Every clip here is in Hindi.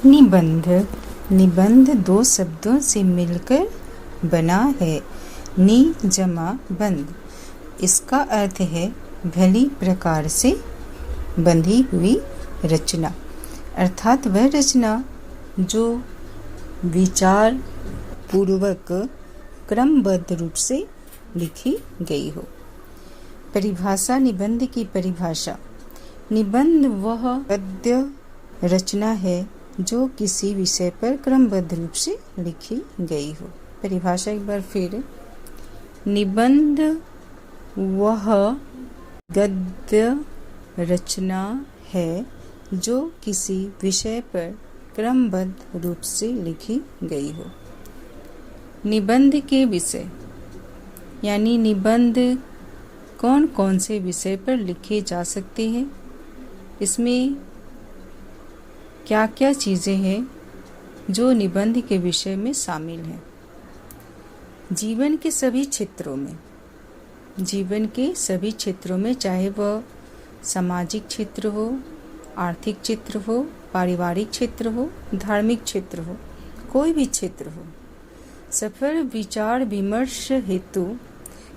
निबंध। निबंध दो शब्दों से मिलकर बना है, नि जमा बंध। इसका अर्थ है भली प्रकार से बंधी हुई रचना, अर्थात वह रचना जो विचार पूर्वक क्रमबद्ध रूप से लिखी गई हो। परिभाषा। निबंध की परिभाषा। निबंध वह गद्य रचना है जो किसी विषय पर क्रमबद्ध रूप से लिखी गई हो। परिभाषा एक बार फिर। निबंध वह गद्य रचना है जो किसी विषय पर क्रमबद्ध रूप से लिखी गई हो। निबंध के विषय यानी निबंध कौन कौन से विषय पर लिखे जा सकते हैं, इसमें क्या क्या चीज़ें हैं जो निबंध के विषय में शामिल हैं। जीवन के सभी क्षेत्रों में, जीवन के सभी क्षेत्रों में, चाहे वह सामाजिक क्षेत्र हो, आर्थिक क्षेत्र हो, पारिवारिक क्षेत्र हो, धार्मिक क्षेत्र हो, कोई भी क्षेत्र हो, सफल विचार विमर्श हेतु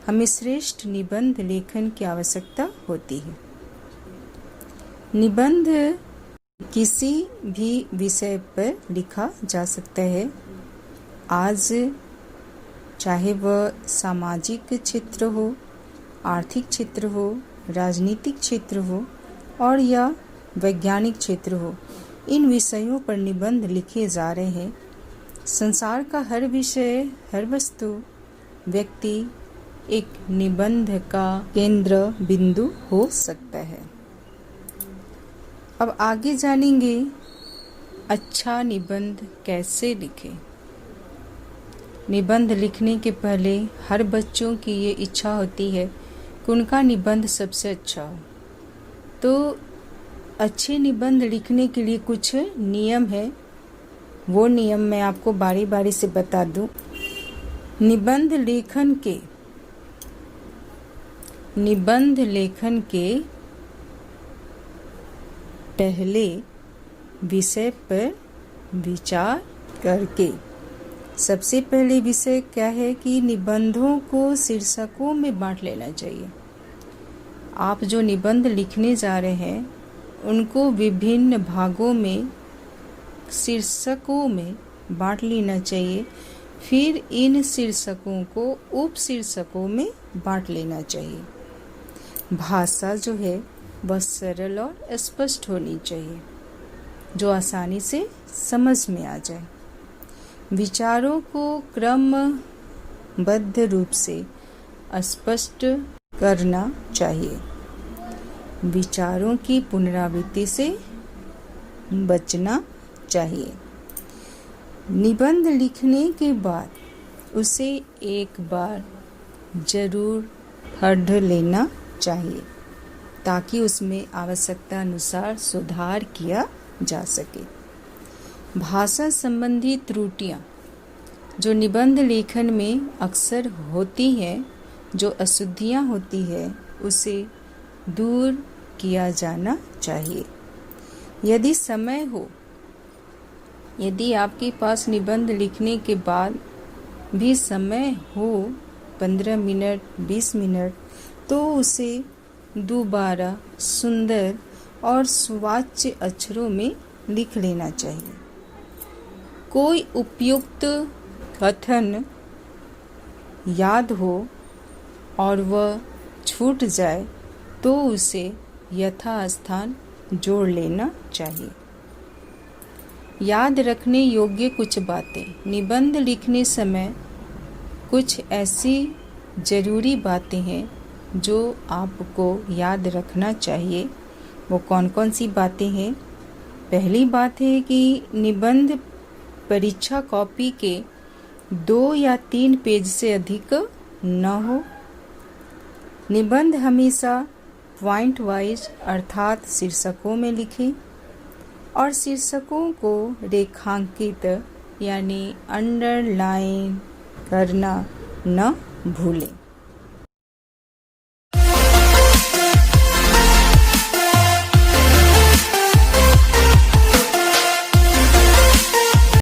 हमें श्रेष्ठ निबंध लेखन की आवश्यकता होती है। निबंध किसी भी विषय पर लिखा जा सकता है। आज चाहे वह सामाजिक क्षेत्र हो, आर्थिक क्षेत्र हो, राजनीतिक क्षेत्र हो और या वैज्ञानिक क्षेत्र हो, इन विषयों पर निबंध लिखे जा रहे हैं। संसार का हर विषय, हर वस्तु, व्यक्ति एक निबंध का केंद्र बिंदु हो सकता है। अब आगे जानेंगे अच्छा निबंध कैसे लिखें। निबंध लिखने के पहले हर बच्चों की ये इच्छा होती है कि उनका निबंध सबसे अच्छा हो। तो अच्छे निबंध लिखने के लिए कुछ नियम है, वो नियम मैं आपको बारी बारी से बता दूं। निबंध लेखन के पहले विषय पर विचार करके, सबसे पहले विषय क्या है कि निबंधों को शीर्षकों में बांट लेना चाहिए। आप जो निबंध लिखने जा रहे हैं उनको विभिन्न भागों में, शीर्षकों में बांट लेना चाहिए। फिर इन शीर्षकों को उप शीर्षकों में बांट लेना चाहिए। भाषा जो है वह सरल और स्पष्ट होनी चाहिए, जो आसानी से समझ में आ जाए। विचारों को क्रमबद्ध रूप से स्पष्ट करना चाहिए। विचारों की पुनरावृत्ति से बचना चाहिए। निबंध लिखने के बाद उसे एक बार जरूर पढ़ लेना चाहिए ताकि उसमें आवश्यकता अनुसार सुधार किया जा सके। भाषा संबंधी त्रुटियां जो निबंध लेखन में अक्सर होती हैं, जो अशुद्धियां होती है, उसे दूर किया जाना चाहिए। यदि समय हो, यदि आपके पास निबंध लिखने के बाद भी समय हो 15 मिनट 20 मिनट, तो उसे दोबारा सुंदर और सुवाच्य अक्षरों में लिख लेना चाहिए। कोई उपयुक्त कथन याद हो और वह छूट जाए तो उसे यथास्थान जोड़ लेना चाहिए। याद रखने योग्य कुछ बातें। निबंध लिखने समय कुछ ऐसी जरूरी बातें हैं जो आपको याद रखना चाहिए। वो कौन कौन सी बातें हैं? पहली बात है कि निबंध परीक्षा कॉपी के 2 या 3 पेज से अधिक न हो। निबंध हमेशा पॉइंट वाइज अर्थात शीर्षकों में लिखें और शीर्षकों को रेखांकित यानी अंडरलाइन करना न भूलें।